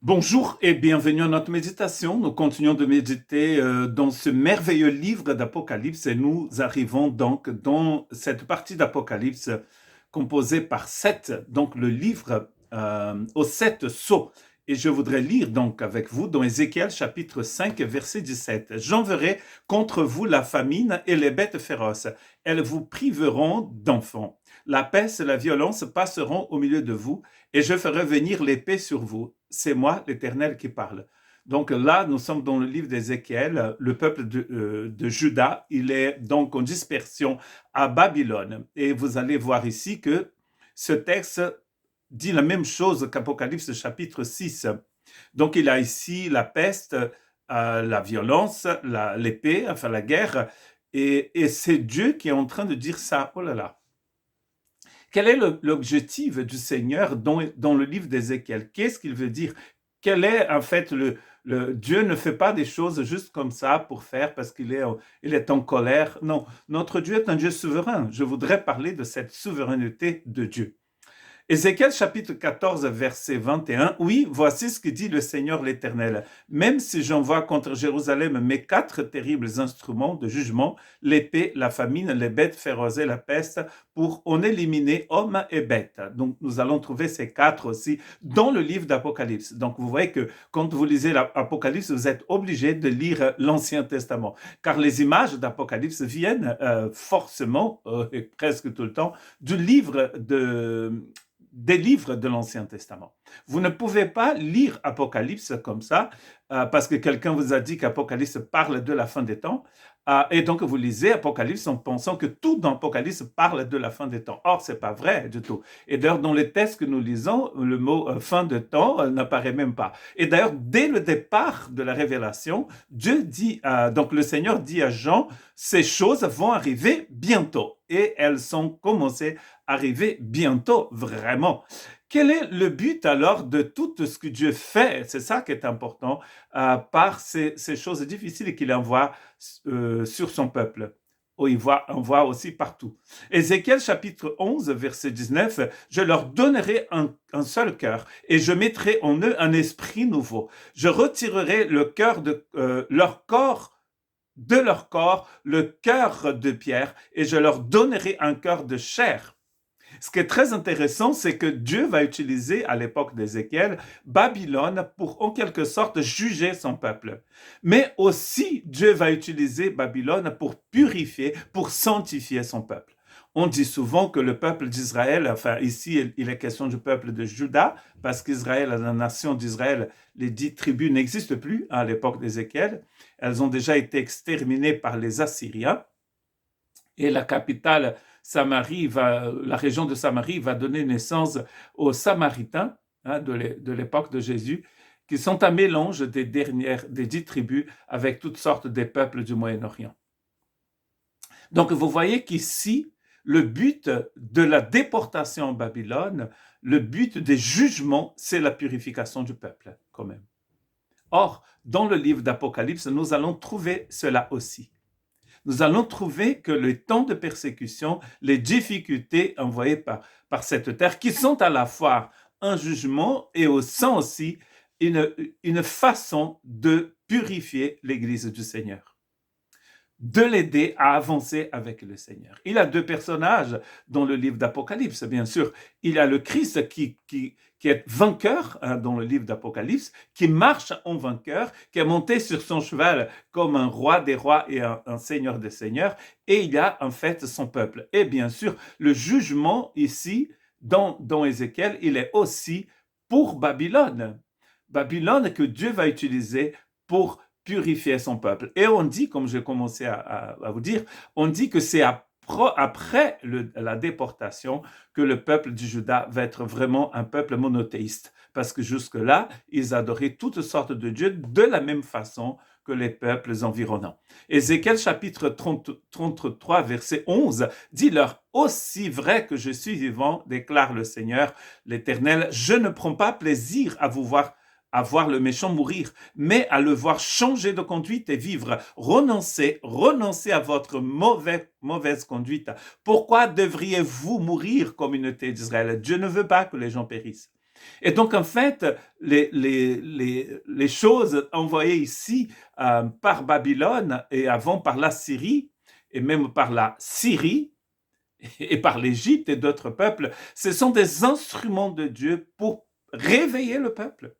Bonjour et bienvenue à notre méditation. Nous continuons de méditer dans ce merveilleux livre d'Apocalypse et nous arrivons donc dans cette partie d'Apocalypse composée par sept, donc le livre aux sept sceaux. Et je voudrais lire donc avec vous dans Ézéchiel chapitre 5 verset 17. J'enverrai contre vous la famine et les bêtes féroces. Elles vous priveront d'enfants. La peste et la violence passeront au milieu de vous et je ferai venir l'épée sur vous. C'est moi, l'Éternel, qui parle. Donc là, nous sommes dans le livre d'Ézéchiel. Le peuple de Juda, il est donc en dispersion à Babylone. Et vous allez voir ici que ce texte dit la même chose qu'Apocalypse chapitre 6. Donc il a ici la peste, la violence, l'épée, enfin la guerre. Et c'est Dieu qui est en train de dire ça. Oh là là. Quel est l'objectif du Seigneur dans le livre d'Ézéchiel? Qu'est-ce qu'il veut dire? Quel est en fait Dieu ne fait pas des choses juste comme ça pour faire parce qu'il est en colère. Non, notre Dieu est un Dieu souverain. Je voudrais parler de cette souveraineté de Dieu. Ézéchiel chapitre 14, verset 21. Oui, voici ce que dit le Seigneur l'Éternel. Même si j'envoie contre Jérusalem mes quatre terribles instruments de jugement, l'épée, la famine, les bêtes féroces et la peste, pour en éliminer hommes et bêtes. Donc nous allons trouver ces quatre aussi dans le livre d'Apocalypse. Donc vous voyez que quand vous lisez l'Apocalypse, vous êtes obligé de lire l'Ancien Testament, car les images d'Apocalypse viennent forcément, et presque tout le temps, du livre des livres de l'Ancien Testament. Vous ne pouvez pas lire Apocalypse comme ça, parce que quelqu'un vous a dit qu'Apocalypse parle de la fin des temps, et donc vous lisez Apocalypse en pensant que tout dans Apocalypse parle de la fin des temps. Or, c'est pas vrai du tout. Et d'ailleurs, dans les textes que nous lisons, le mot fin de temps n'apparaît même pas. Et d'ailleurs, dès le départ de la révélation, Dieu dit, donc le Seigneur dit à Jean, ces choses vont arriver bientôt. Et elles sont commencées à arriver bientôt, vraiment. Quel est le but alors de tout ce que Dieu fait? C'est ça qui est important par ces choses difficiles qu'il envoie sur son peuple. Oh, il envoie aussi partout. Ézéchiel chapitre 11, verset 19, je leur donnerai un seul cœur et je mettrai en eux un esprit nouveau. Je retirerai le cœur de leur corps de leur corps le cœur de pierre et je leur donnerai un cœur de chair. Ce qui est très intéressant, c'est que Dieu va utiliser à l'époque d'Ézéchiel Babylone pour en quelque sorte juger son peuple. Mais aussi Dieu va utiliser Babylone pour purifier, pour sanctifier son peuple. On dit souvent que le peuple d'Israël, enfin ici il est question du peuple de Juda, parce qu'Israël, la nation d'Israël, les 10 tribus n'existent plus à l'époque d'Ézéchiel. Elles ont déjà été exterminées par les Assyriens. Et la capitale Samarie la région de Samarie va donner naissance aux Samaritains de l'époque de Jésus, qui sont un mélange des 10 tribus avec toutes sortes de peuples du Moyen-Orient. Donc vous voyez qu'ici, le but de la déportation en Babylone, le but des jugements, c'est la purification du peuple, quand même. Or, dans le livre d'Apocalypse, nous allons trouver cela aussi. Nous allons trouver que le temps de persécution, les difficultés envoyées par cette terre, qui sont à la fois un jugement et aussi une façon de purifier l'Église du Seigneur, de l'aider à avancer avec le Seigneur. Il y a deux personnages dans le livre d'Apocalypse, bien sûr. Il y a le Christ qui est vainqueur dans le livre d'Apocalypse, qui marche en vainqueur, qui est monté sur son cheval comme un roi des rois et un seigneur des seigneurs. Et il y a en fait son peuple. Et bien sûr, le jugement ici, dans Ézéchiel, il est aussi pour Babylone. Babylone que Dieu va utiliser pour purifier son peuple. Et on dit, comme j'ai commencé à vous dire, on dit que c'est après la déportation que le peuple du Juda va être vraiment un peuple monothéiste. Parce que jusque-là, ils adoraient toutes sortes de dieux de la même façon que les peuples environnants. Ézéchiel chapitre 33, verset 11, dit-leur, aussi vrai que je suis vivant, déclare le Seigneur, l'Éternel, je ne prends pas plaisir à voir le méchant mourir, mais à le voir changer de conduite et vivre. Renoncez à votre mauvaise conduite. Pourquoi devriez-vous mourir, communauté d'Israël? Dieu ne veut pas que les gens périssent. Et donc, en fait, les choses envoyées ici par Babylone et avant par la Syrie, et même par la Syrie, et par l'Égypte et d'autres peuples, ce sont des instruments de Dieu pour réveiller le peuple,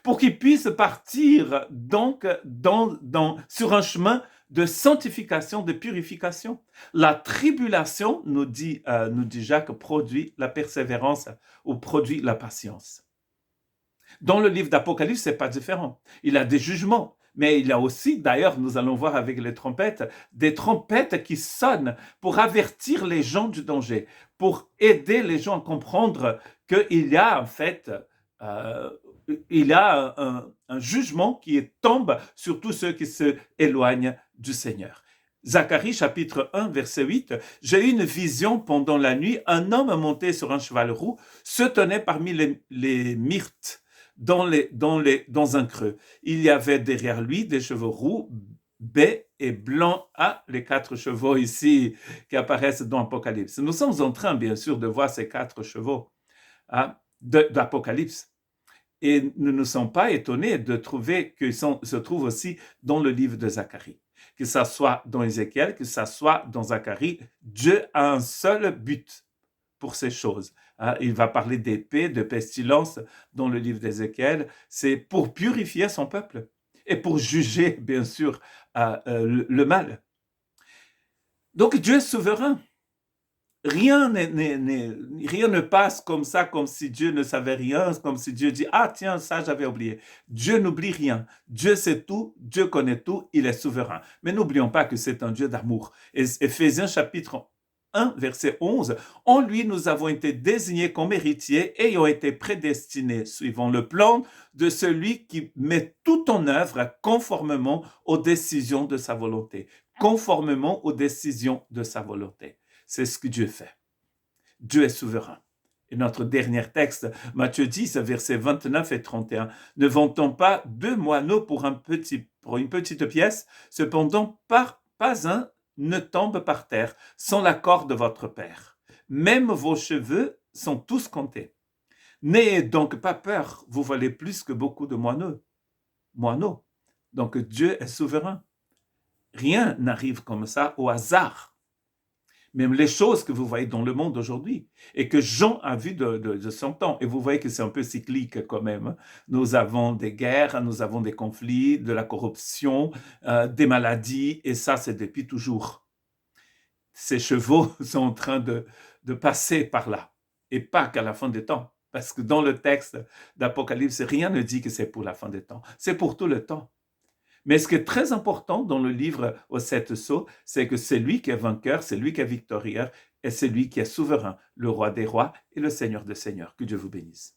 pour qu'il puisse partir donc sur un chemin de sanctification, de purification. La tribulation, nous dit Jacques, produit la persévérance ou produit la patience. Dans le livre d'Apocalypse, c'est pas différent. Il a des jugements, mais il y a aussi, d'ailleurs, nous allons voir avec les trompettes, des trompettes qui sonnent pour avertir les gens du danger, pour aider les gens à comprendre qu'il y a en fait, il y a un jugement qui tombe sur tous ceux qui se éloignent du Seigneur. Zacharie chapitre 1 verset 8, « J'ai eu une vision pendant la nuit, un homme monté sur un cheval roux se tenait parmi les myrtes dans un creux. Il y avait derrière lui des chevaux roux, bais et blancs. » Ah, les 4 chevaux ici qui apparaissent dans Apocalypse. Nous sommes en train, bien sûr, de voir ces 4 chevaux d'Apocalypse. Et nous ne sommes pas étonnés de trouver qu'ils se trouvent aussi dans le livre de Zacharie. Que ça soit dans Ézéchiel, que ça soit dans Zacharie, Dieu a un seul but pour ces choses. Il va parler d'épée, de pestilence dans le livre d'Ézéchiel. C'est pour purifier son peuple et pour juger, bien sûr, le mal. Donc Dieu est souverain. Rien ne passe comme ça, comme si Dieu ne savait rien, comme si Dieu dit « Ah tiens, ça j'avais oublié ». Dieu n'oublie rien. Dieu sait tout, Dieu connaît tout, il est souverain. Mais n'oublions pas que c'est un Dieu d'amour. Éphésiens chapitre 1, verset 11, « En lui, nous avons été désignés comme héritiers, ayant été prédestinés, suivant le plan de celui qui met tout en œuvre conformément aux décisions de sa volonté. » Conformément aux décisions de sa volonté. C'est ce que Dieu fait. Dieu est souverain. Et notre dernier texte, Matthieu 10, versets 29 et 31, « Ne vend-on pas 2 moineaux pour une petite pièce? Cependant, pas un ne tombe par terre sans l'accord de votre Père. Même vos cheveux sont tous comptés. N'ayez donc pas peur, vous valez plus que beaucoup de moineaux. » Donc Dieu est souverain. Rien n'arrive comme ça au hasard. Même les choses que vous voyez dans le monde aujourd'hui et que Jean a vu de son temps. Et vous voyez que c'est un peu cyclique quand même. Nous avons des guerres, nous avons des conflits, de la corruption, des maladies, et ça, c'est depuis toujours. Ces chevaux sont en train de passer par là, et pas qu'à la fin des temps. Parce que dans le texte d'Apocalypse, rien ne dit que c'est pour la fin des temps. C'est pour tout le temps. Mais ce qui est très important dans le livre aux 7 sceaux, c'est que c'est lui qui est vainqueur, c'est lui qui est victorieux, et c'est lui qui est souverain, le roi des rois et le seigneur des seigneurs. Que Dieu vous bénisse.